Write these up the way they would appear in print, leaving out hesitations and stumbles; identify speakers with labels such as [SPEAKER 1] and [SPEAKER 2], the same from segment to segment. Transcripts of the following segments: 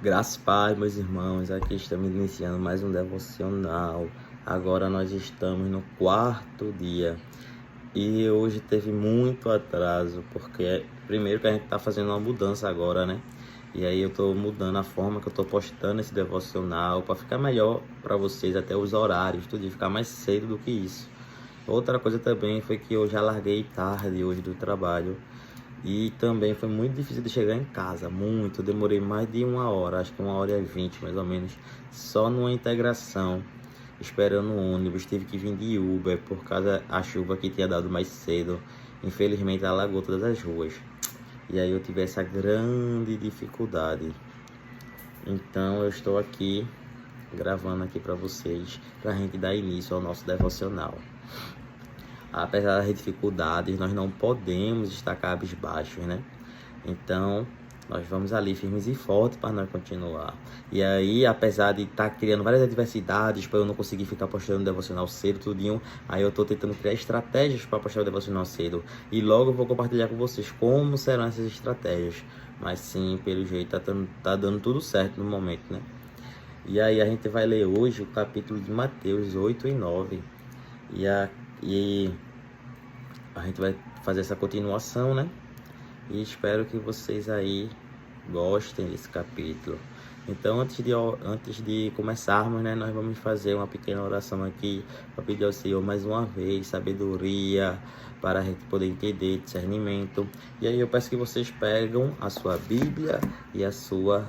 [SPEAKER 1] Graças a Pai, meus irmãos, aqui estamos iniciando mais um devocional. Agora nós estamos no 4º dia e hoje teve muito atraso, porque primeiro que a gente está fazendo uma mudança agora, né? E aí eu estou mudando a forma que eu estou postando esse devocional para ficar melhor para vocês, até os horários, tudo, e ficar mais cedo do que isso. Outra coisa também foi que eu já larguei tarde hoje do trabalho. E também foi muito difícil de chegar em casa, muito. Eu demorei mais de 1 hora, acho que 1h20 mais ou menos, só numa integração, esperando o ônibus. Tive que vir de Uber por causa da chuva que tinha dado mais cedo. Infelizmente alagou todas as ruas. E aí eu tive essa grande dificuldade. Então eu estou aqui gravando aqui para vocês, para a gente dar início ao nosso devocional. Apesar das dificuldades, nós não podemos estar cabisbaixos, né? Então, nós vamos ali firmes e fortes para nós continuar. E aí, apesar de estar criando várias adversidades, para eu não conseguir ficar postando o devocional cedo, tudinho, aí eu estou tentando criar estratégias para postar o devocional cedo. E logo eu vou compartilhar com vocês como serão essas estratégias. Mas sim, pelo jeito, tá dando tudo certo no momento, né? E aí a gente vai ler hoje o capítulo de Mateus 8 e 9. E a gente vai fazer essa continuação, né? E espero que vocês aí gostem desse capítulo. Então, antes de começarmos, né, nós vamos fazer uma pequena oração aqui para pedir ao Senhor mais uma vez sabedoria para a gente poder entender, discernimento. E aí eu peço que vocês pegam a sua Bíblia e a sua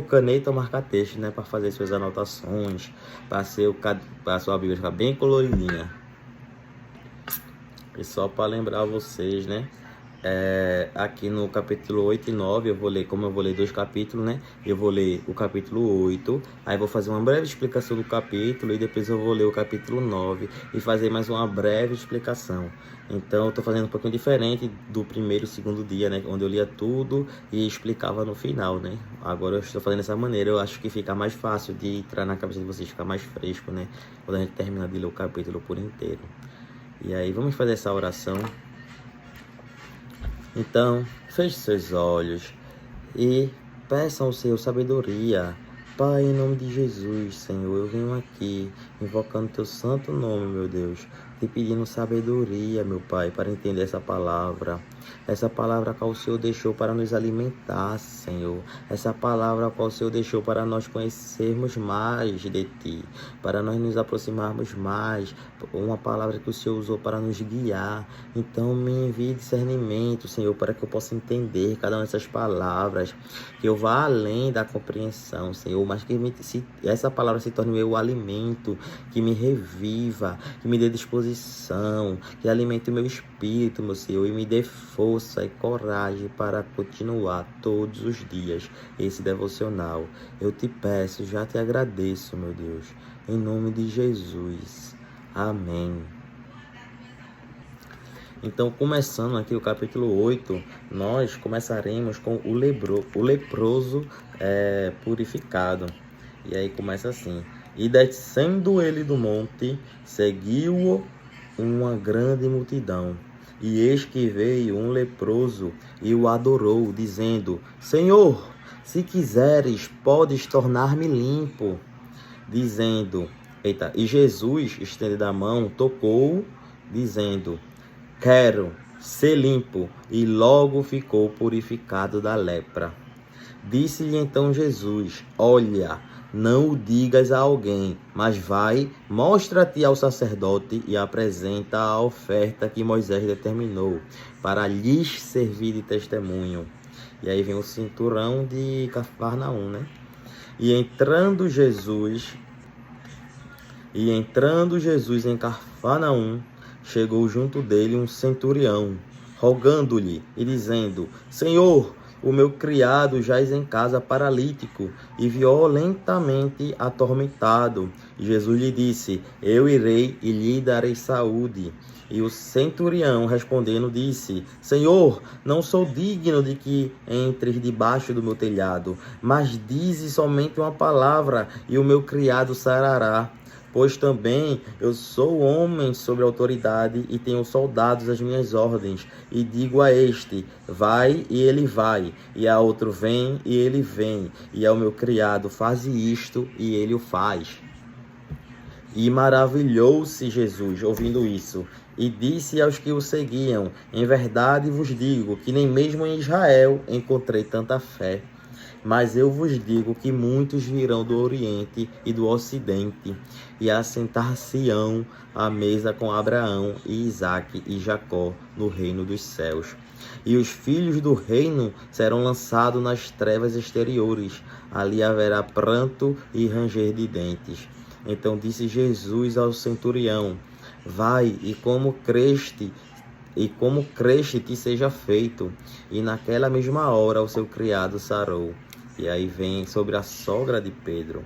[SPEAKER 1] caneta ou marca-texto, né, para fazer suas anotações, para a sua Bíblia ficar bem coloridinha. E só para lembrar vocês, né? Aqui no capítulo 8 e 9, eu vou ler 2 capítulos, né? Eu vou ler o capítulo 8, aí vou fazer uma breve explicação do capítulo e depois eu vou ler o capítulo 9 e fazer mais uma breve explicação. Então eu tô fazendo um pouquinho diferente do primeiro e segundo dia, né? Onde eu lia tudo e explicava no final, né? Agora eu estou fazendo dessa maneira, eu acho que fica mais fácil de entrar na cabeça de vocês, ficar mais fresco, né? Quando a gente terminar de ler o capítulo por inteiro. E aí, vamos fazer essa oração. Então, feche seus olhos e peçam ao Senhor sabedoria. Pai, em nome de Jesus, Senhor, eu venho aqui invocando teu santo nome, meu Deus, te pedindo sabedoria, meu Pai, para entender essa palavra a qual o Senhor deixou para nos alimentar, Senhor, essa palavra a qual o Senhor deixou para nós conhecermos mais de Ti, para nós nos aproximarmos mais, uma palavra que o Senhor usou para nos guiar. Então me envie discernimento, Senhor, para que eu possa entender cada uma dessas palavras, que eu vá além da compreensão, Senhor, mas que essa palavra se torne meu alimento, que me reviva, que me dê disposição, que alimente o meu espírito, meu Senhor, e me dê força e coragem para continuar todos os dias esse devocional. Eu te peço, já te agradeço, meu Deus, em nome de Jesus. Amém. Então, começando aqui o capítulo 8, nós começaremos com o leproso purificado. E aí começa assim: e descendo ele do monte, seguiu-o uma grande multidão. E eis que veio um leproso e o adorou, dizendo: Senhor, se quiseres, podes tornar-me limpo. E Jesus, estendendo a mão, tocou-o, dizendo: quero ser limpo. E logo ficou purificado da lepra. Disse-lhe então Jesus: olha, não o digas a alguém, mas vai, mostra-te ao sacerdote e apresenta a oferta que Moisés determinou, para lhes servir de testemunho. E aí vem o cinturão de Cafarnaum, né? E entrando Jesus em Cafarnaum, chegou junto dele um centurião, rogando-lhe e dizendo: Senhor, o meu criado jaz em casa paralítico e violentamente atormentado. E Jesus lhe disse: eu irei e lhe darei saúde. E o centurião, respondendo, disse: Senhor, não sou digno de que entres debaixo do meu telhado, mas dize somente uma palavra, e o meu criado sarará. Pois também eu sou homem sobre autoridade e tenho soldados às minhas ordens. E digo a este, vai, e ele vai. E a outro, vem, e ele vem. E ao meu criado, faze isto, e ele o faz. E maravilhou-se Jesus, ouvindo isso, e disse aos que o seguiam, em verdade vos digo, que nem mesmo em Israel encontrei tanta fé. Mas eu vos digo que muitos virão do Oriente e do Ocidente, e assentar-se-ão à mesa com Abraão e Isaque e Jacó no reino dos céus. E os filhos do reino serão lançados nas trevas exteriores, ali haverá pranto e ranger de dentes. Então disse Jesus ao centurião, vai, e como creste te seja feito. E naquela mesma hora o seu criado sarou. E aí vem sobre a sogra de Pedro.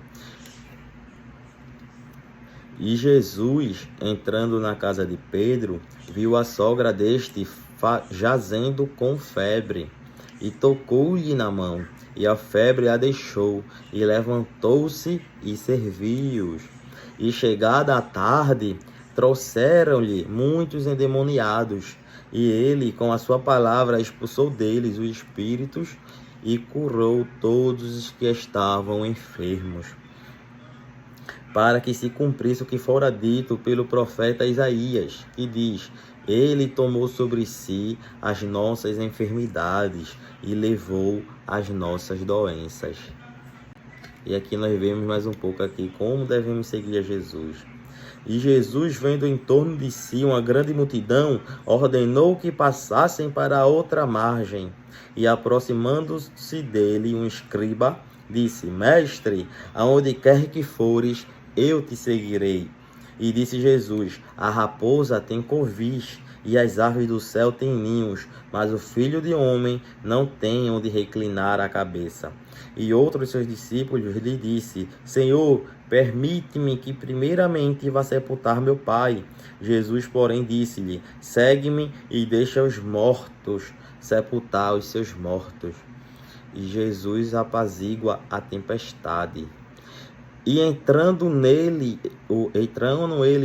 [SPEAKER 1] E Jesus, entrando na casa de Pedro, viu a sogra deste jazendo com febre, e tocou-lhe na mão, e a febre a deixou, e levantou-se e serviu-os. E chegada a tarde, trouxeram-lhe muitos endemoniados, e ele, com a sua palavra, expulsou deles os espíritos, e curou todos os que estavam enfermos, para que se cumprisse o que fora dito pelo profeta Isaías, que diz, ele tomou sobre si as nossas enfermidades e levou as nossas doenças. E aqui nós vemos mais um pouco aqui como devemos seguir a Jesus. E Jesus, vendo em torno de si uma grande multidão, ordenou que passassem para a outra margem. E aproximando-se dele um escriba, disse, Mestre, aonde quer que fores, eu te seguirei. E disse Jesus, a raposa tem covis, e as aves do céu têm ninhos, mas o Filho de Homem não tem onde reclinar a cabeça. E outro de seus discípulos lhe disse, Senhor, permite-me que primeiramente vá sepultar meu pai. Jesus, porém, disse-lhe, segue-me e deixa os mortos sepultar os seus mortos. E Jesus apazigua a tempestade. E entrando ele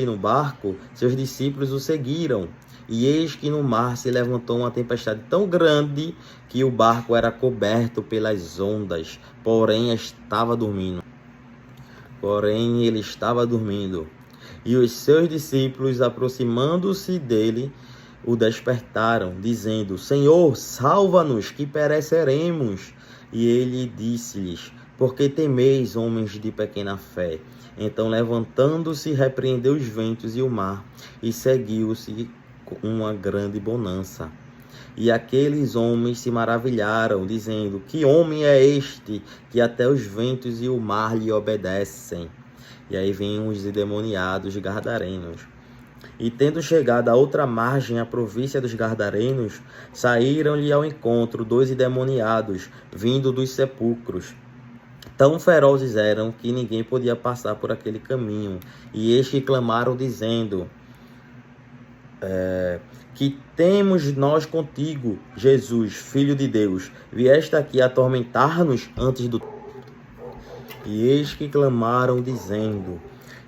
[SPEAKER 1] no barco, seus discípulos o seguiram. E eis que no mar se levantou uma tempestade tão grande que o barco era coberto pelas ondas, porém ele estava dormindo. E os seus discípulos, aproximando-se dele, o despertaram, dizendo, Senhor, salva-nos, que pereceremos. E ele disse-lhes, por que temeis, homens de pequena fé? Então, levantando-se, repreendeu os ventos e o mar, e seguiu-se uma grande bonança. E aqueles homens se maravilharam, dizendo, que homem é este, que até os ventos e o mar lhe obedecem? E aí vêm os endemoniados gadarenos. E tendo chegado à outra margem, a província dos Gadarenos, saíram-lhe ao encontro 2 endemoniados, vindo dos sepulcros. Tão ferozes eram que ninguém podia passar por aquele caminho. E estes clamaram, dizendo, que temos nós contigo, Jesus, Filho de Deus? Vieste aqui atormentar-nos antes do... E eis que clamaram, dizendo,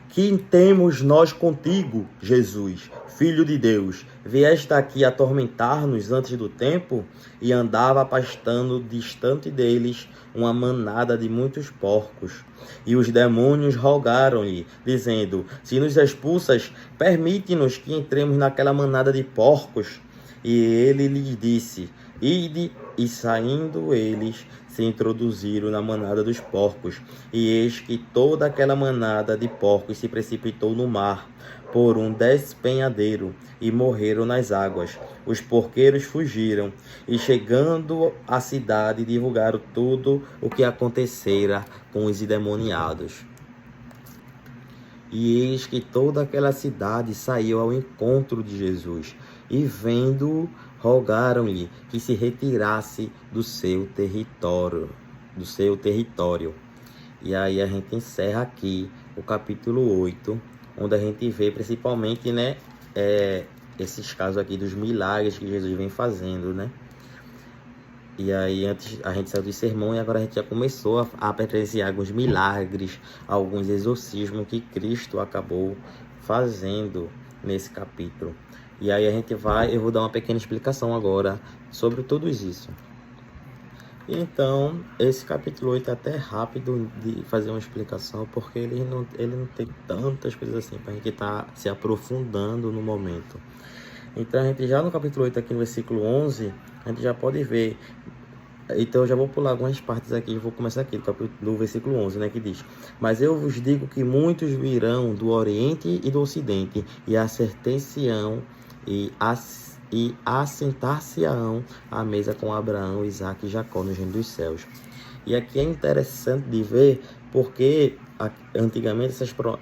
[SPEAKER 1] que temos nós contigo, Jesus, Filho de Deus? Vieste aqui atormentar-nos antes do tempo? E andava pastando distante deles uma manada de muitos porcos. E os demônios rogaram-lhe, dizendo, se nos expulsas, permite-nos que entremos naquela manada de porcos. E ele lhes disse, ide, e saindo eles, se introduziram na manada dos porcos, e eis que toda aquela manada de porcos se precipitou no mar, por um despenhadeiro, e morreram nas águas. Os porqueiros fugiram, e chegando à cidade, divulgaram tudo o que acontecera com os endemoniados. E eis que toda aquela cidade saiu ao encontro de Jesus, e vendo-o, rogaram-lhe que se retirasse do seu território. E aí a gente encerra aqui o capítulo 8, onde a gente vê principalmente, esses casos aqui dos milagres que Jesus vem fazendo, E aí antes a gente saiu do sermão e agora a gente já começou a apreciar alguns milagres, alguns exorcismos que Cristo acabou fazendo nesse capítulo. E aí eu vou dar uma pequena explicação agora sobre tudo isso. Então, esse capítulo 8 é até rápido de fazer uma explicação, porque ele não tem tantas coisas assim para a gente estar se aprofundando no momento. Então, a gente já no capítulo 8, aqui no versículo 11, a gente já pode ver. Então, eu já vou pular algumas partes aqui, eu vou começar aqui do versículo 11, né, que diz: Mas eu vos digo que muitos virão do Oriente e do Ocidente, e assentar-se-ão à mesa com Abraão, Isaque e Jacó no reino dos céus. E aqui é interessante de ver, porque antigamente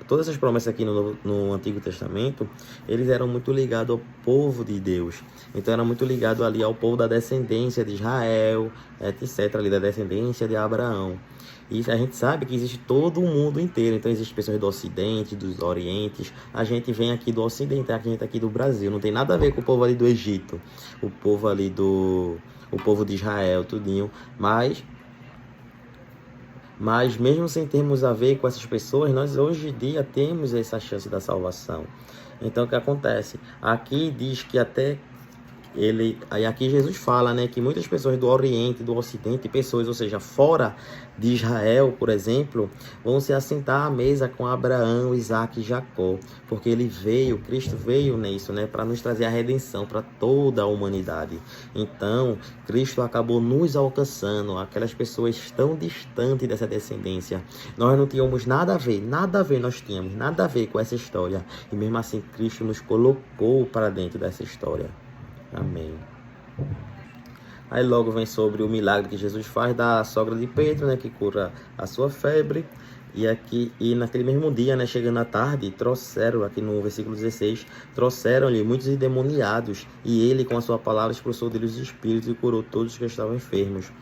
[SPEAKER 1] todas essas promessas aqui no Antigo Testamento, eles eram muito ligados ao povo de Deus. Então era muito ligado ali ao povo da descendência de Israel, etc, ali da descendência de Abraão. E a gente sabe que existe todo o mundo inteiro. Então existem pessoas do Ocidente, dos Orientes. A gente vem aqui do Ocidente, a gente aqui do Brasil. Não tem nada a ver com o povo ali do Egito, o povo ali o povo de Israel, tudinho. Mas mesmo sem termos a ver com essas pessoas, nós hoje em dia temos essa chance da salvação. Então o que acontece? Aqui diz que aqui Jesus fala, né, que muitas pessoas do Oriente, do Ocidente, pessoas, ou seja, fora de Israel, por exemplo, vão se assentar à mesa com Abraão, Isaque e Jacó, porque Cristo veio nisso, né, para nos trazer a redenção para toda a humanidade. Então, Cristo acabou nos alcançando, aquelas pessoas tão distantes dessa descendência. Nós não tínhamos nada a ver nós tínhamos nada a ver com essa história, e mesmo assim Cristo nos colocou para dentro dessa história. Amém. Aí logo vem sobre o milagre que Jesus faz da sogra de Pedro, né, que cura a sua febre. E naquele mesmo dia, né, chegando à tarde, trouxeram, aqui no versículo 16, trouxeram-lhe muitos endemoniados, e ele, com a sua palavra, expulsou deles os espíritos e curou todos os que estavam enfermos,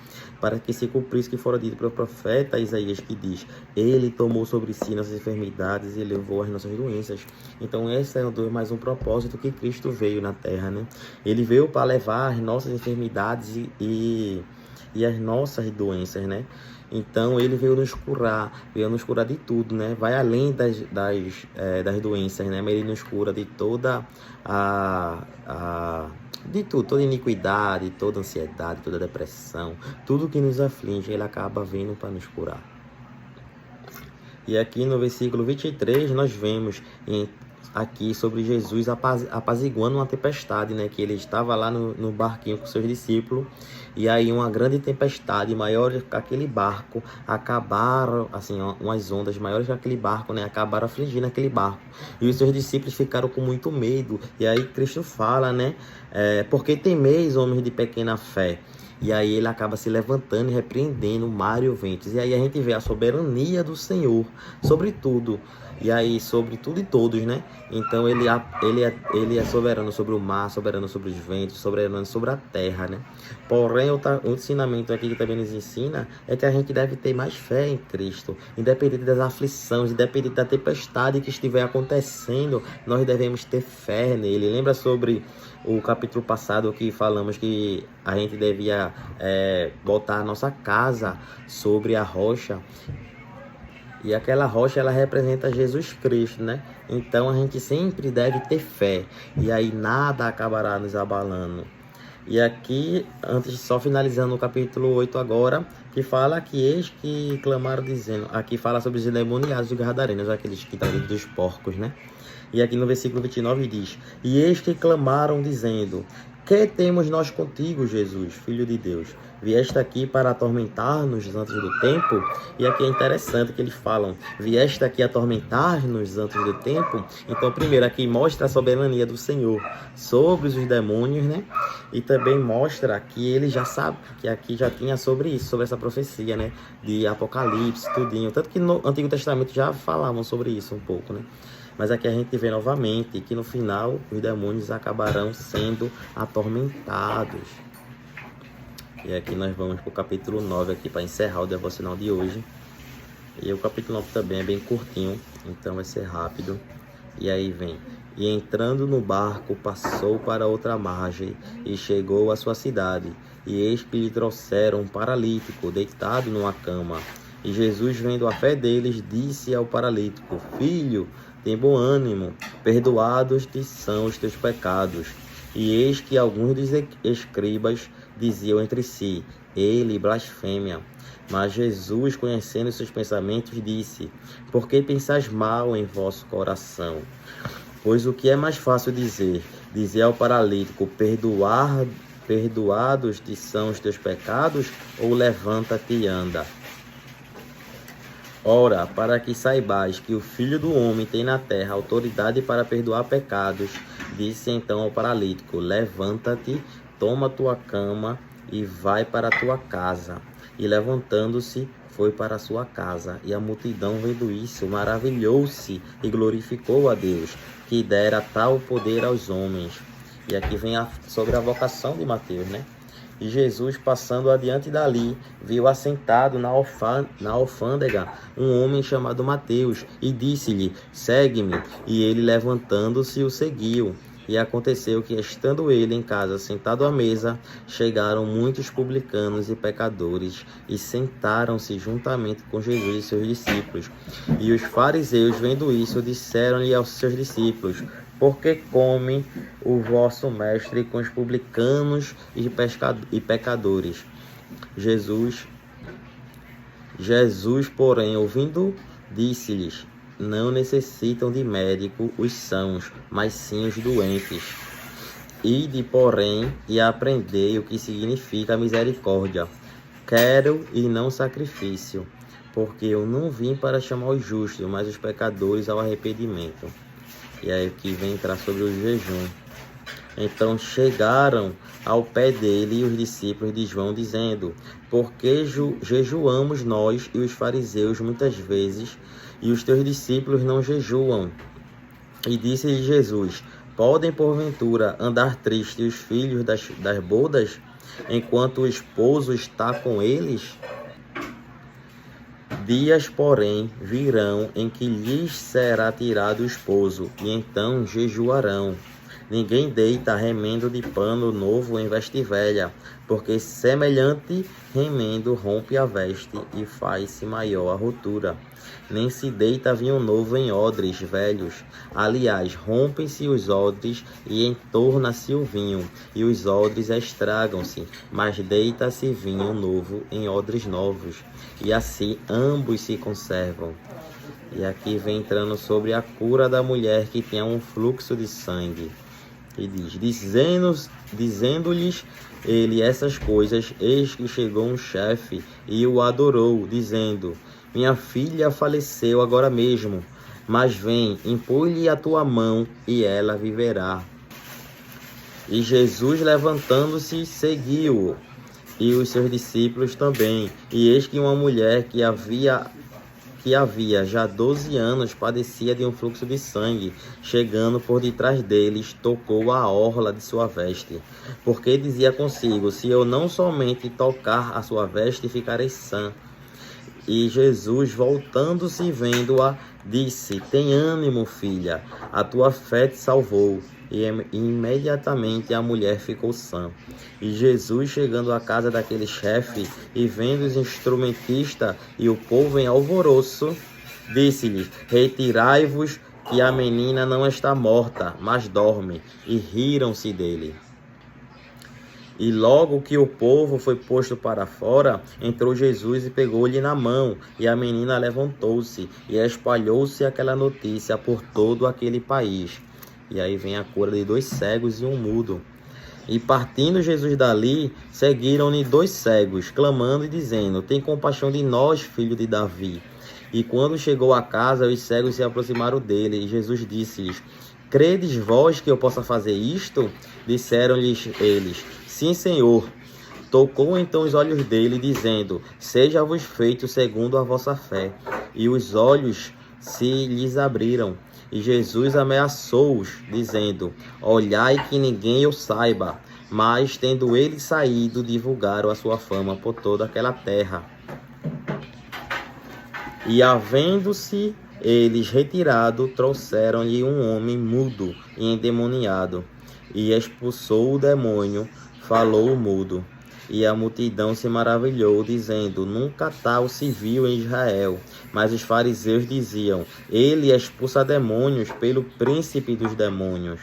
[SPEAKER 1] para que se cumprisse que fora dito pelo profeta Isaías, que diz: Ele tomou sobre si nossas enfermidades e levou as nossas doenças. Então esse é mais um propósito que Cristo veio na Terra, né? Ele veio para levar as nossas enfermidades e as nossas doenças, né? Então ele veio nos curar de tudo, né? Vai além das doenças, né? Mas ele nos cura de toda de tudo, toda iniquidade, toda ansiedade, toda depressão, tudo que nos aflige, ele acaba vindo para nos curar. E aqui no versículo 23 nós vemos aqui sobre Jesus apaziguando uma tempestade, né? Que ele estava lá no barquinho com seus discípulos, e aí uma grande tempestade, maior que aquele barco, acabaram, assim, umas ondas maiores que aquele barco, né? Acabaram afligindo aquele barco, e os seus discípulos ficaram com muito medo. E aí Cristo fala, né? Porque temeis, homens de pequena fé. E aí ele acaba se levantando e repreendendo o mar e o vento. E aí a gente vê a soberania do Senhor sobre tudo. E aí sobre tudo e todos, né? Então ele é soberano sobre o mar, soberano sobre os ventos, soberano sobre a terra, né? Porém, o ensinamento aqui que também nos ensina é que a gente deve ter mais fé em Cristo. Independente das aflições, independente da tempestade que estiver acontecendo, nós devemos ter fé nele. Lembra sobre o capítulo passado que falamos que a gente devia botar a nossa casa sobre a rocha? E aquela rocha, ela representa Jesus Cristo, né? Então a gente sempre deve ter fé, e aí nada acabará nos abalando. E aqui, só finalizando o capítulo 8 agora, que fala que eis que clamaram dizendo, aqui fala sobre os endemoniados dos Gadarenos, aqueles que estão dentro dos porcos, né? E aqui no versículo 29 diz: E eis que clamaram dizendo: Que temos nós contigo, Jesus, Filho de Deus? Vieste aqui para atormentar-nos antes do tempo? E aqui é interessante que eles falam: Vieste aqui atormentar-nos antes do tempo? Então, primeiro, aqui mostra a soberania do Senhor sobre os demônios, né? E também mostra que ele já sabe, que aqui já tinha sobre isso, sobre essa profecia, né? De Apocalipse, tudinho. Tanto que no Antigo Testamento já falavam sobre isso um pouco, né? Mas aqui a gente vê novamente que no final os demônios acabarão sendo atormentados. E aqui nós vamos para o capítulo 9 aqui para encerrar o devocional de hoje. E o capítulo 9 também é bem curtinho, então vai ser rápido. E aí vem: E entrando no barco, passou para outra margem e chegou à sua cidade. E eis que lhe trouxeram um paralítico, deitado numa cama. E Jesus, vendo a fé deles, disse ao paralítico: Filho, tem bom ânimo, perdoados te são os teus pecados. E eis que alguns dos escribas diziam entre si: Ele blasfêmia. Mas Jesus, conhecendo seus pensamentos, disse: Por que pensais mal em vosso coração? Pois o que é mais fácil dizer? Dizer ao paralítico: perdoados te são os teus pecados, ou levanta-te e anda? Ora, para que saibais que o Filho do Homem tem na terra autoridade para perdoar pecados, disse então ao paralítico: Levanta-te, toma tua cama e vai para a tua casa. E levantando-se, foi para a sua casa. E a multidão, vendo isso, maravilhou-se e glorificou a Deus, que dera tal poder aos homens. E aqui vem sobre a vocação de Mateus, né? E Jesus, passando adiante dali, viu assentado na alfândega um homem chamado Mateus, e disse-lhe: Segue-me. E ele, levantando-se, o seguiu. E aconteceu que, estando ele em casa sentado à mesa, chegaram muitos publicanos e pecadores, e sentaram-se juntamente com Jesus e seus discípulos. E os fariseus, vendo isso, disseram-lhe aos seus discípulos: Por que come o vosso mestre com os publicanos e pecadores? Jesus, porém, ouvindo, disse-lhes: Não necessitam de médico os sãos, mas sim os doentes. Ide, porém, e aprendei o que significa misericórdia. Quero e não sacrifício, porque eu não vim para chamar os justos, mas os pecadores ao arrependimento. E aí aqui vem entrar sobre o jejum. Então chegaram ao pé dele os discípulos de João, dizendo: Por que jejuamos nós e os fariseus muitas vezes, e os teus discípulos não jejuam? E disse-lhe Jesus: Podem porventura andar tristes os filhos das bodas, enquanto o esposo está com eles? Dias, porém, virão em que lhes será tirado o esposo, e então jejuarão. Ninguém deita remendo de pano novo em veste velha, porque semelhante remendo rompe a veste e faz-se maior a rotura. Nem se deita vinho novo em odres velhos. Aliás, rompem-se os odres e entorna-se o vinho, e os odres estragam-se, mas deita-se vinho novo em odres novos, e assim ambos se conservam. E aqui vem entrando sobre a cura da mulher que tinha um fluxo de sangue. E diz: dizendo-lhes ele essas coisas, eis que chegou um chefe e o adorou, dizendo: Minha filha faleceu agora mesmo, mas vem, impõe-lhe a tua mão e ela viverá. E Jesus, levantando-se, seguiu-o, e os seus discípulos também. E eis que uma mulher que havia já 12 anos padecia de um fluxo de sangue, chegando por detrás deles, tocou a orla de sua veste, porque dizia consigo: Se eu não somente tocar a sua veste, ficarei sã. E Jesus, voltando-se e vendo-a, disse: Tem ânimo, filha, a tua fé te salvou. E imediatamente a mulher ficou sã. E Jesus, chegando à casa daquele chefe, e vendo os instrumentistas e o povo em alvoroço, disse-lhes: Retirai-vos, que a menina não está morta, mas dorme. E riram-se dele. E logo que o povo foi posto para fora, entrou Jesus e pegou-lhe na mão, e a menina levantou-se, e espalhou-se aquela notícia por todo aquele país. E aí vem a cura de 2 cegos e um mudo. E partindo Jesus dali, seguiram-lhe 2 cegos, clamando e dizendo: Tem compaixão de nós, filho de Davi. E quando chegou à casa, os cegos se aproximaram dele, e Jesus disse-lhes: Credes vós que eu possa fazer isto? Disseram-lhes eles: Sim, Senhor. Tocou então os olhos dele, dizendo: Seja-vos feito segundo a vossa fé. E os olhos se lhes abriram. E Jesus ameaçou-os, dizendo: Olhai que ninguém o saiba. Mas, tendo ele saído, divulgaram a sua fama por toda aquela terra. E havendo-se eles, retirado, trouxeram-lhe um homem mudo e endemoniado, e expulsou o demônio, falou o mudo. E a multidão se maravilhou, dizendo: nunca tal se viu em Israel. Mas os fariseus diziam: ele expulsa demônios pelo príncipe dos demônios.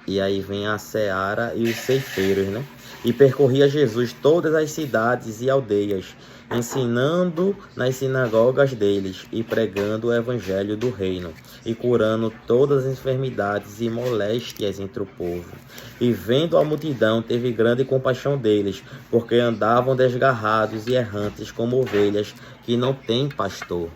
[SPEAKER 1] E aí vem a seara e os ceifeiros, né? E percorria Jesus todas as cidades e aldeias, ensinando nas sinagogas deles e pregando o evangelho do reino, e curando todas as enfermidades e moléstias entre o povo. E vendo a multidão, teve grande compaixão deles, porque andavam desgarrados e errantes como ovelhas que não têm pastor.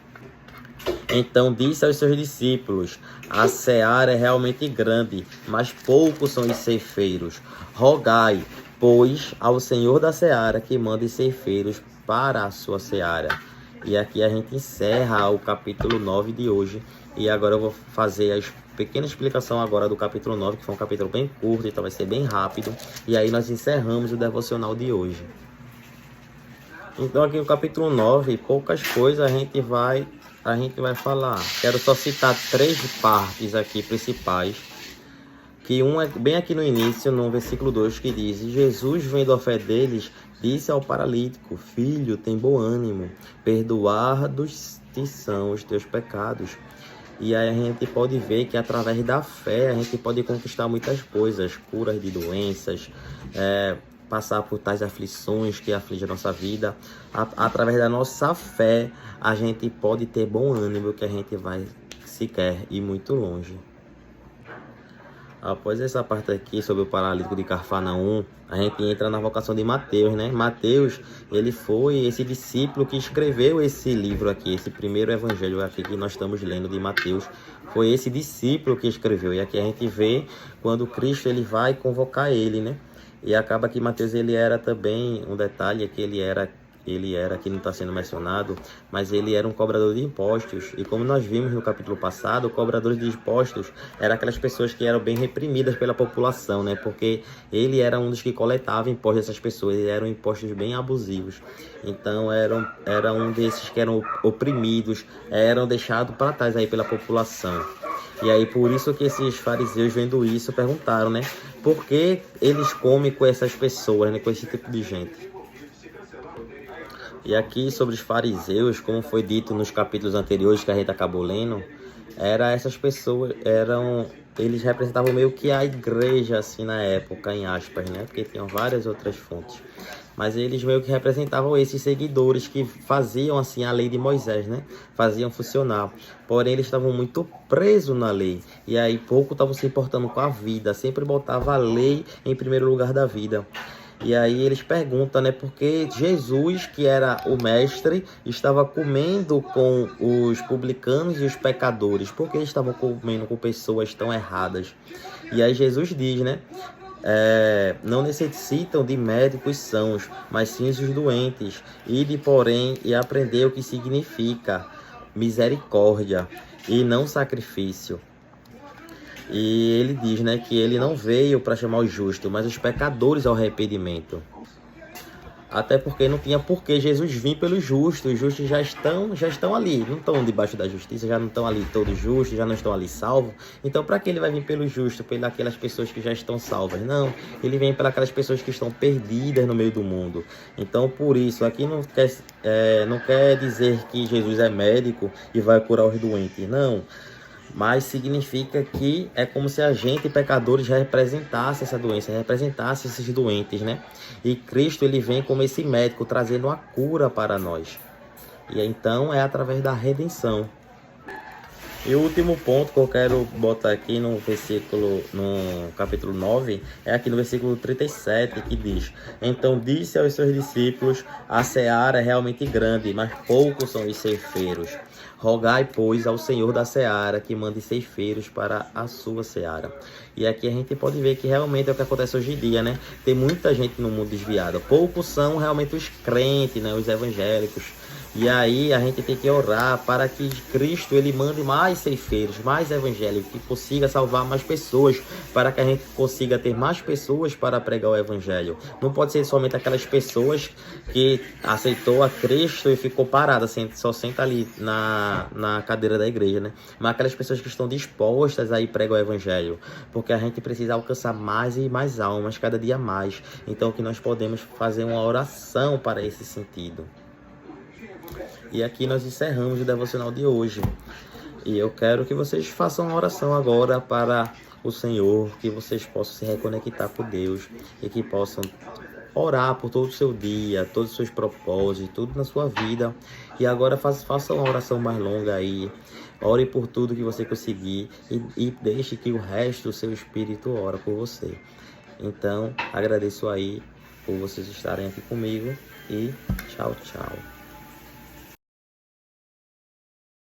[SPEAKER 1] Então disse aos seus discípulos: a seara é realmente grande, mas poucos são os ceifeiros. Rogai, pois, ao Senhor da seara que mande ceifeiros para a sua seara. E aqui a gente encerra o capítulo 9 de hoje. E agora eu vou fazer a pequena explicação agora do capítulo 9, que foi um capítulo bem curto, então vai ser bem rápido. E aí nós encerramos o devocional de hoje. Então aqui no capítulo 9, poucas coisas a gente vai falar. Quero só citar 3 partes aqui principais. Que um é bem aqui no início, no versículo 2, que diz: Jesus, vendo a fé deles, disse ao paralítico: filho, tem bom ânimo, perdoados-te são os teus pecados. E aí a gente pode ver que através da fé a gente pode conquistar muitas coisas, curas de doenças, passar por tais aflições que afligem a nossa vida. Através da nossa fé a gente pode ter bom ânimo, que a gente vai, se quer, ir muito longe. Após essa parte aqui sobre o paralítico de Cafarnaum, a gente entra na vocação de Mateus, né? Mateus, ele foi esse discípulo que escreveu esse livro aqui, esse primeiro evangelho aqui que nós estamos lendo de Mateus. Foi esse discípulo que escreveu. E aqui a gente vê quando Cristo ele vai convocar ele, né? E acaba que Mateus ele era também, um detalhe é que ele era, que não está sendo mencionado, mas ele era um cobrador de impostos. E como nós vimos no capítulo passado, cobradores de impostos eram aquelas pessoas que eram bem reprimidas pela população, né? Porque ele era um dos que coletava impostos dessas pessoas, e eram impostos bem abusivos. Então era um desses que eram oprimidos, eram deixados para trás aí pela população. E aí por isso que esses fariseus, vendo isso, perguntaram, né? Por que eles comem com essas pessoas, né? Com esse tipo de gente? E aqui sobre os fariseus, como foi dito nos capítulos anteriores que a gente acabou lendo, essas pessoas eles representavam meio que a igreja assim na época, em aspas, né? Porque tinham várias outras fontes. Mas eles meio que representavam esses seguidores que faziam assim a lei de Moisés, né? Faziam funcionar. Porém, eles estavam muito presos na lei. E aí pouco estavam se importando com a vida. Sempre botava a lei em primeiro lugar da vida. E aí eles perguntam, né? Porque Jesus, que era o mestre, estava comendo com os publicanos e os pecadores. Por que eles estavam comendo com pessoas tão erradas? E aí Jesus diz, né? Não necessitam de médicos sãos, mas sim os doentes. Ide, porém, e aprender o que significa misericórdia e não sacrifício. E ele diz, né, que ele não veio para chamar os justos, mas os pecadores ao arrependimento. Até porque não tinha por que Jesus vir pelos justos. Os justos já estão ali, não estão debaixo da justiça, já não estão ali todos justos, já não estão ali salvos. Então, para que ele vai vir pelos justos, pelas pessoas que já estão salvas? Não, ele vem pelas pessoas que estão perdidas no meio do mundo. Então, por isso, aqui não quer dizer que Jesus é médico e vai curar os doentes, não. Mas significa que é como se a gente, pecadores, representasse essa doença, representasse esses doentes, né? E Cristo, ele vem como esse médico, trazendo a cura para nós. E então é através da redenção. E o último ponto que eu quero botar aqui no capítulo 9, é aqui no versículo 37, que diz: então disse aos seus discípulos, a seara é realmente grande, mas poucos são os ceifeiros. Rogai, pois, ao Senhor da seara que mande ceifeiros para a sua seara. E aqui a gente pode ver que realmente é o que acontece hoje em dia, né? Tem muita gente no mundo desviada. Poucos são realmente os crentes, né? Os evangélicos. E aí a gente tem que orar para que Cristo ele mande mais mais ceifeiros, mais evangelho, que consiga salvar mais pessoas, para que a gente consiga ter mais pessoas para pregar o evangelho. Não pode ser somente aquelas pessoas que aceitou a Cristo e ficou parada, só senta ali na cadeira da igreja, né? Mas aquelas pessoas que estão dispostas a ir pregar o evangelho, porque a gente precisa alcançar mais e mais almas, cada dia mais. Então que nós podemos fazer uma oração para esse sentido. E aqui nós encerramos o devocional de hoje. E eu quero que vocês façam uma oração agora para o Senhor, que vocês possam se reconectar com Deus e que possam orar por todo o seu dia, todos os seus propósitos, tudo na sua vida. E agora faça uma oração mais longa aí. Ore por tudo que você conseguir e deixe que o resto do seu espírito ora por você. Então, agradeço aí por vocês estarem aqui comigo e tchau, tchau.